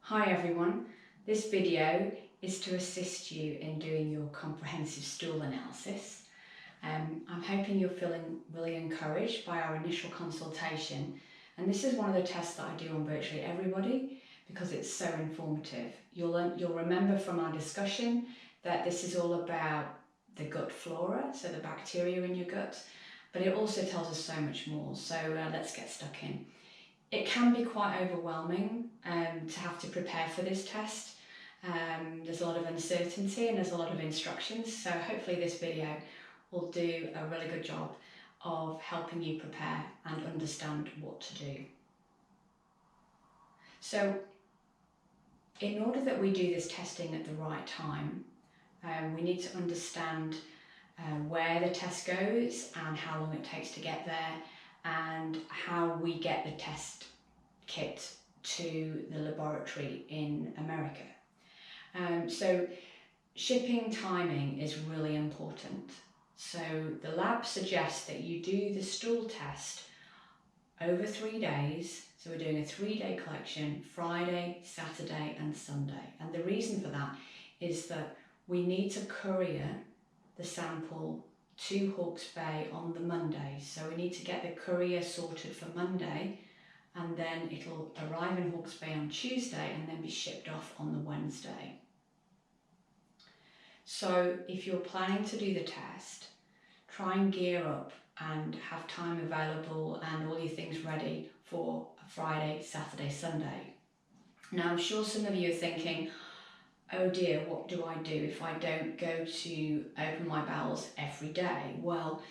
Hi everyone, this video is to assist you in doing your comprehensive stool analysis. I'm hoping you're feeling really encouraged by our initial consultation, and this is one of the tests that I do on virtually everybody because it's so informative. You'll remember from our discussion that this is all about the gut flora, so the bacteria in your gut, but it also tells us so much more, so let's get stuck in. It can be quite overwhelming to have to prepare for this test. There's a lot of uncertainty and there's a lot of instructions, so hopefully this video will do a really good job of helping you prepare and understand what to do. So in order that we do this testing at the right time, we need to understand where the test goes and how long it takes to get there, and how we get the test kit to the laboratory in America. So shipping timing is really important. So the lab suggests that you do the stool test over 3 days. So we're doing a 3-day collection, Friday, Saturday and Sunday. And the reason for that is that we need to courier the sample to Hawke's Bay on the Monday. So we need to get the courier sorted for Monday, and then it'll arrive in Hawke's Bay on Tuesday and then be shipped off on the Wednesday. So if you're planning to do the test, try and gear up and have time available and all your things ready for a Friday, Saturday, Sunday. Now I'm sure some of you are thinking, oh dear, what do I do if I don't go to open my bowels every day? Well,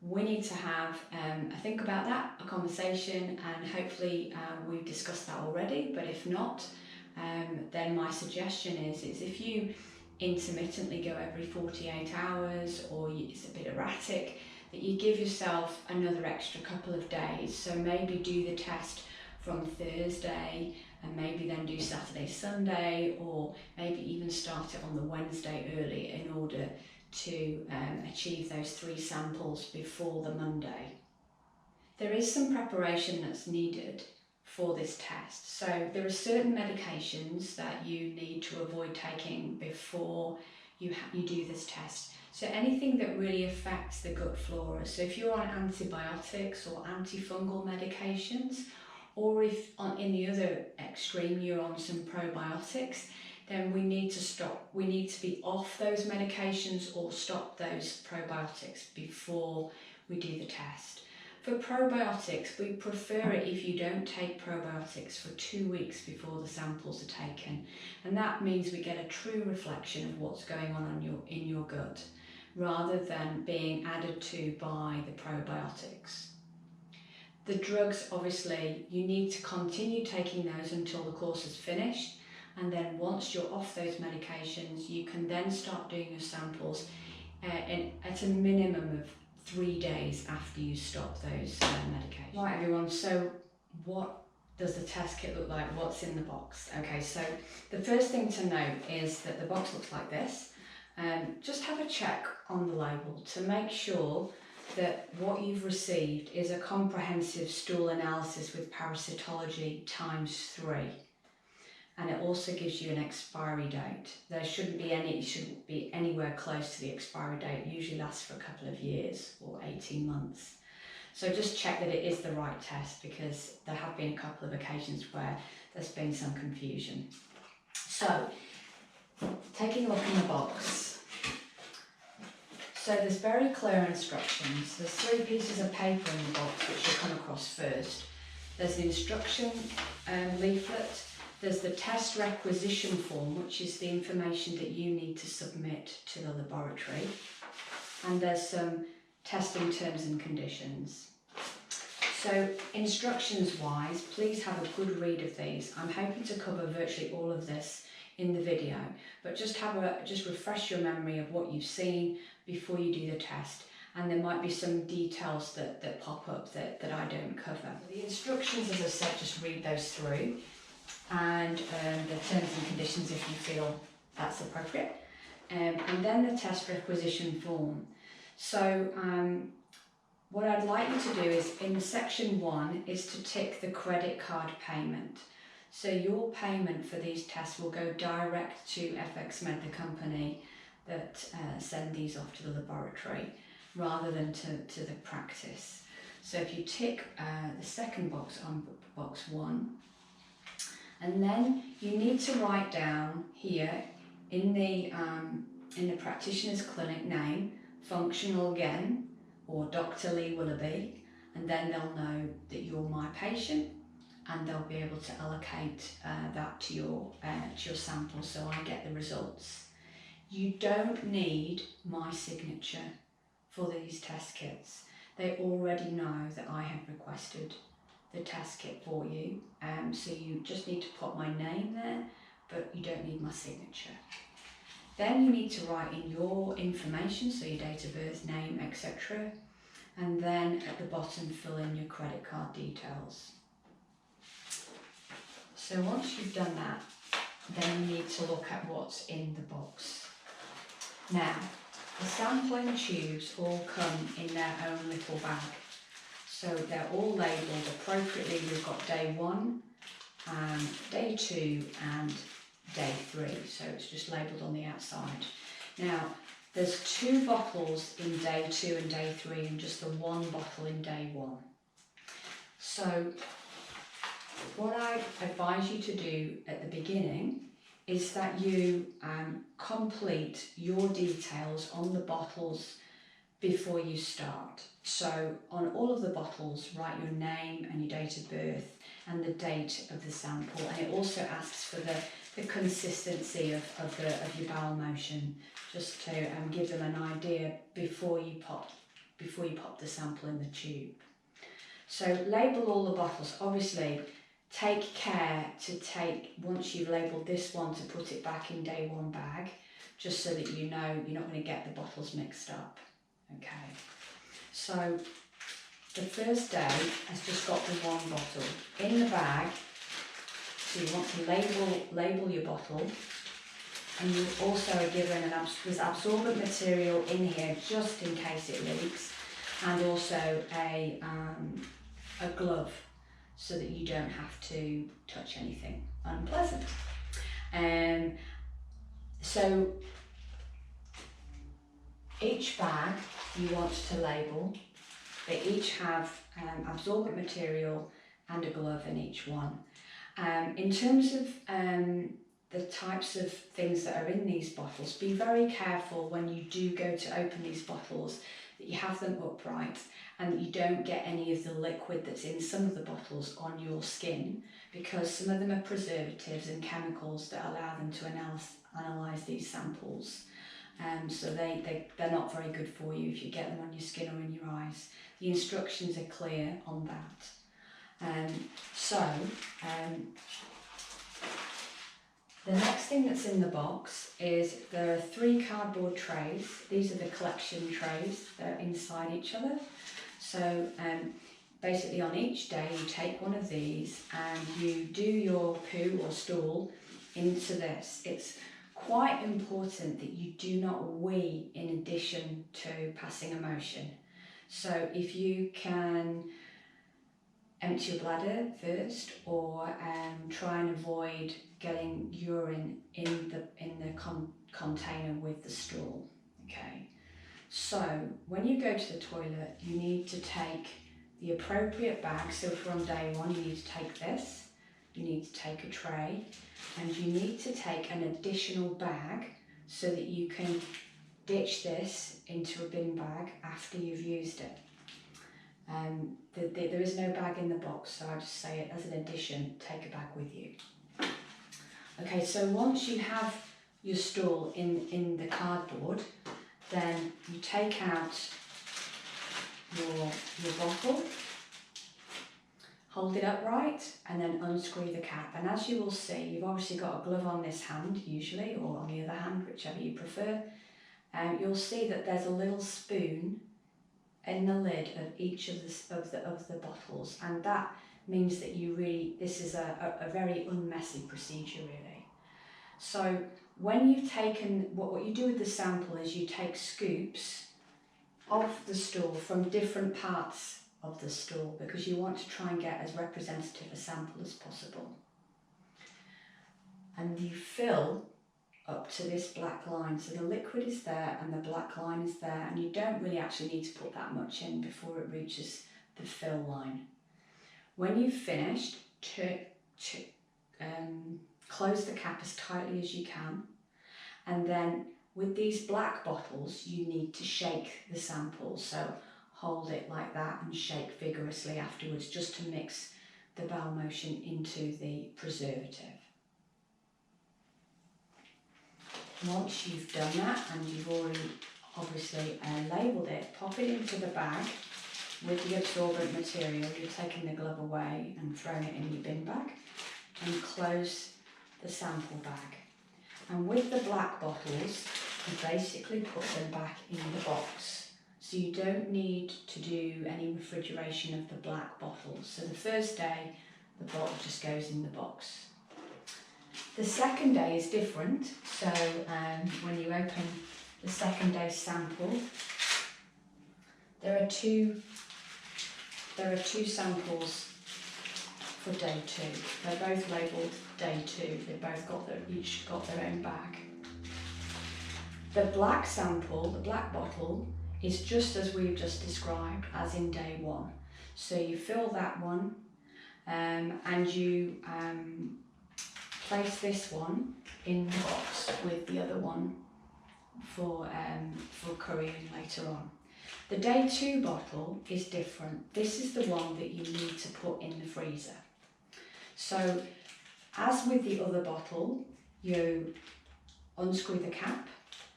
we need to have a think about that, a conversation, and hopefully we've discussed that already, but if not, then my suggestion is if you intermittently go every 48 hours or it's a bit erratic, that you give yourself another extra couple of days. So maybe do the test from Thursday and maybe then do Saturday, Sunday, or maybe even start it on the Wednesday early in order to achieve those 3 samples before the Monday. There is some preparation that's needed for this test. So there are certain medications that you need to avoid taking before you do this test. So anything that really affects the gut flora. So if you're on antibiotics or antifungal medications, or if in the other extreme you're on some probiotics, then we need to stop. We need to be off those medications or stop those probiotics before we do the test. For probiotics, we prefer it if you don't take probiotics for 2 weeks before the samples are taken. And that means we get a true reflection of what's going on in your gut, rather than being added to by the probiotics. The drugs, obviously, you need to continue taking those until the course is finished, and then once you're off those medications, you can then start doing your samples at a minimum of 3 days after you stop those medications. Right everyone, so what does the test kit look like? What's in the box? Okay, so the first thing to note is that the box looks like this. Just have a check on the label to make sure that what you've received is a comprehensive stool analysis with parasitology ×3, and it also gives you an expiry date. It shouldn't be anywhere close to the expiry date. It usually lasts for a couple of years or 18 months. So just check that it is the right test, because there have been a couple of occasions where there's been some confusion. So taking a look in the box. So there's very clear instructions. There's 3 pieces of paper in the box which you'll come across first. There's the instruction leaflet. There's the test requisition form, which is the information that you need to submit to the laboratory. And there's some testing terms and conditions. So instructions wise, please have a good read of these. I'm hoping to cover virtually all of this in the video, but just refresh your memory of what you've seen before you do the test, and there might be some details that pop up that I don't cover. The instructions, as I said, just read those through, and the terms and conditions if you feel that's appropriate, and then the test requisition form. So what I'd like you to do is in section 1 is to tick the credit card payment. So your payment for these tests will go direct to FX Med, the company that send these off to the laboratory, rather than to the practice. So if you tick the second box on box 1, and then you need to write down here in the practitioner's clinic name, functional again, or Dr. Lee Willoughby, and then they'll know that you're my patient, and they'll be able to allocate that to your sample, so I get the results. You don't need my signature for these test kits. They already know that I have requested the test kit for you, so you just need to put my name there, but you don't need my signature. Then you need to write in your information, so your date of birth, name, etc. And then at the bottom fill in your credit card details. So once you've done that, then you need to look at what's in the box. Now, the sampling tubes all come in their own little bag. So they're all labelled appropriately. We've got day 1, day 2 and day 3. So it's just labelled on the outside. Now, there's 2 bottles in day 2 and day 3 and just the 1 bottle in day 1. So what I advise you to do at the beginning is that you complete your details on the bottles before you start. So on all of the bottles, write your name and your date of birth and the date of the sample, and it also asks for the consistency of your bowel motion, just to give them an idea before you pop the sample in the tube. So label all the bottles. Obviously, take care to once you've labelled this one, to put it back in day 1 bag, just so that you know you're not going to get the bottles mixed up. Okay, so the first day has just got the 1 bottle in the bag, so you want to label your bottle, and you also are given there's absorbent material in here just in case it leaks, and also a glove, so that you don't have to touch anything unpleasant. So each bag you want to label. They each have absorbent material and a glove in each one. In terms of the types of things that are in these bottles, be very careful when you do go to open these bottles that you have them upright and that you don't get any of the liquid that's in some of the bottles on your skin, because some of them are preservatives and chemicals that allow them to analyse these samples. So they're not very good for you if you get them on your skin or in your eyes. The instructions are clear on that. The next thing that's in the box is there are 3 cardboard trays. These are the collection trays. They're inside each other. So basically on each day you take one of these and you do your poo or stool into this. It's quite important that you do not wee in addition to passing a motion. So if you can empty your bladder first, or try and avoid getting urine in the container with the stool. Okay, so when you go to the toilet, you need to take the appropriate bag. So if you're on day 1, you need to take this, you need to take a tray, and you need to take an additional bag so that you can ditch this into a bin bag after you've used it. There is no bag in the box, so I just say it as an addition, take a bag with you. Okay, so once you have your stool in the cardboard, then you take out your bottle, hold it upright, and then unscrew the cap. And as you will see, you've obviously got a glove on this hand usually, or on the other hand, whichever you prefer. You'll see that there's a little spoon in the lid of each of the bottles, and that means that this is a very unmessy procedure really. So when you've taken, what you do with the sample is you take scoops of the stool from different parts of the stool, because you want to try and get as representative a sample as possible. and you fill up to this black line. So the liquid is there and the black line is there, and you don't really actually need to put that much in before it reaches the fill line. When you've finished, close the cap as tightly as you can, and then with these black bottles you need to shake the sample. So hold it like that and shake vigorously afterwards, just to mix the bowel motion into the preservative. Once you've done that and you've already obviously labelled it, pop it into the bag with the absorbent material. You're taking the glove away and throwing it in your bin bag, and close the sample bag. And with the black bottles, you basically put them back in the box. So you don't need to do any refrigeration of the black bottles. So the first day, the bottle just goes in the box. The second day is different. So when you open the second day sample, there are two samples for day 2. They're both labelled day 2. They both each got their own bag. The black sample, the black bottle, is just as we've just described as in day 1. So you fill that one, and you place this one in the box with the other one for currying later on. The day 2 bottle is different. This is the one that you need to put in the freezer. So as with the other bottle, you unscrew the cap,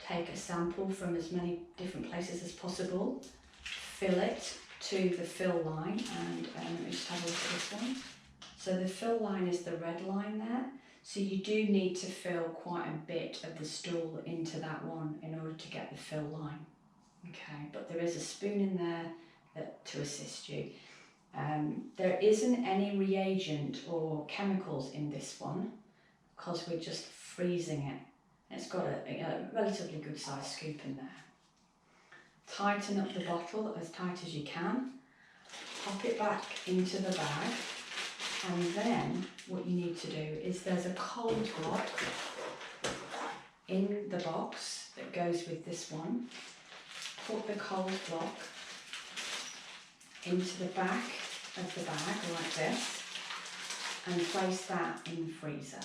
take a sample from as many different places as possible, fill it to the fill line, and let me just have a look at this one. So the fill line is the red line there. So you do need to fill quite a bit of the stool into that one in order to get the fill line. Okay, but there is a spoon in there to assist you. There isn't any reagent or chemicals in this one because we're just freezing it. It's got a relatively good sized scoop in there. Tighten up the bottle as tight as you can, pop it back into the bag, and then what you need to do is there's a cold block in the box that goes with this one. Put the cold block into the back of the bag like this and place that in the freezer.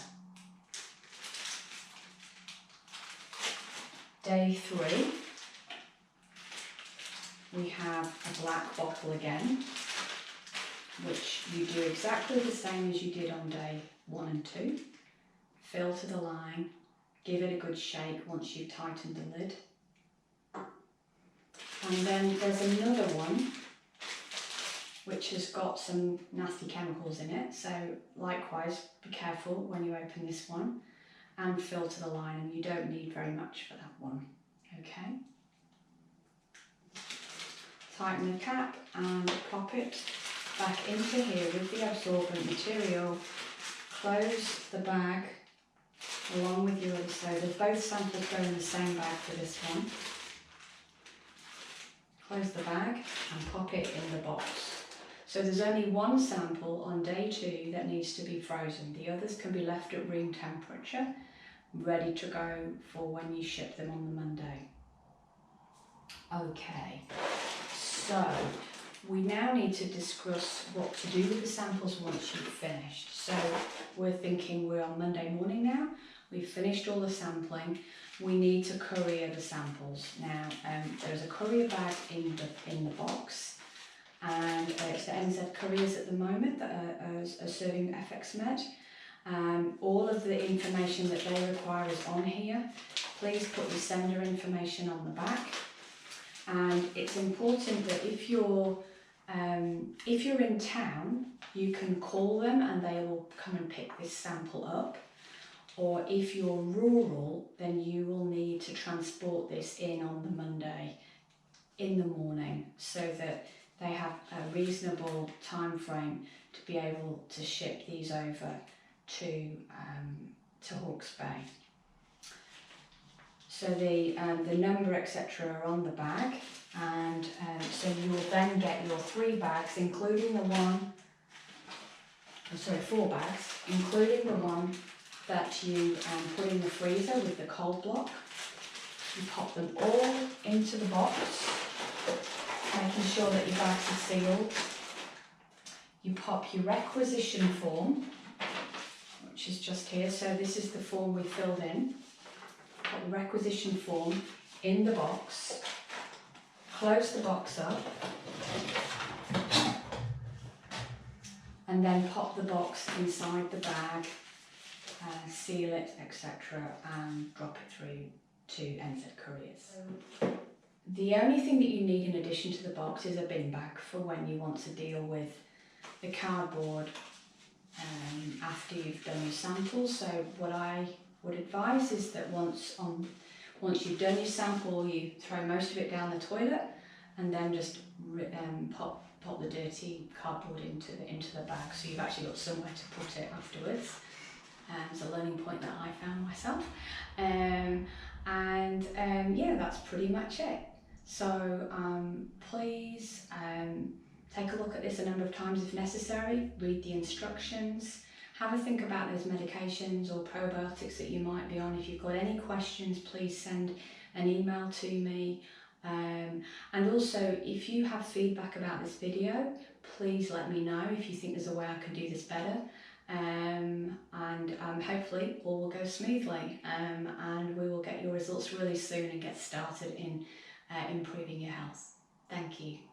Day 3, we have a black bottle again, which you do exactly the same as you did on day 1 and 2. Fill to the line, give it a good shake once you've tightened the lid. And then there's another one which has got some nasty chemicals in it, so likewise be careful when you open this one, and fill to the line, and you don't need very much for that one. Okay, tighten the cap and pop it back into here with the absorbent material. Close the bag along with your other. So there's both samples go in the same bag for this one. Close the bag and pop it in the box. So there's only one sample on day 2 that needs to be frozen. The others can be left at room temperature, ready to go for when you ship them on the Monday. Okay, so we now need to discuss what to do with the samples once you've finished. So we're thinking we're on Monday morning now. We've finished all the sampling. We need to courier the samples. Now, there's a courier bag in the box, and it's the NZ couriers at the moment that are serving FX Med. All of the information that they require is on here. Please put your sender information on the back. And it's important that if you're in town, you can call them and they will come and pick this sample up. Or if you're rural, then you will need to transport this in on the Monday in the morning so that they have a reasonable time frame to be able to ship these over to Hawke's Bay. So the number, etc. are on the bag, and so you will then get your 3 bags, including the one, 4 bags, including the one that you put in the freezer with the cold block. You pop them all into the box, making sure that your bags are sealed. You pop your requisition form, which is just here. So this is the form we filled in. Put the requisition form in the box. Close the box up. And then pop the box inside the bag, seal it, etc. and drop it through to NZ Couriers. The only thing that you need in addition to the box is a bin bag for when you want to deal with the cardboard after you've done your samples. So what I would advise is that once you've done your sample, you throw most of it down the toilet and then just pop the dirty cardboard into the bag, so you've actually got somewhere to put it afterwards. It's a learning point that I found myself. Yeah, that's pretty much it. So please take a look at this a number of times if necessary, read the instructions, have a think about those medications or probiotics that you might be on. If you've got any questions, please send an email to me. And also, if you have feedback about this video, please let me know if you think there's a way I can do this better. Hopefully all will go smoothly, and we will get your results really soon and get started in improving your health. Thank you.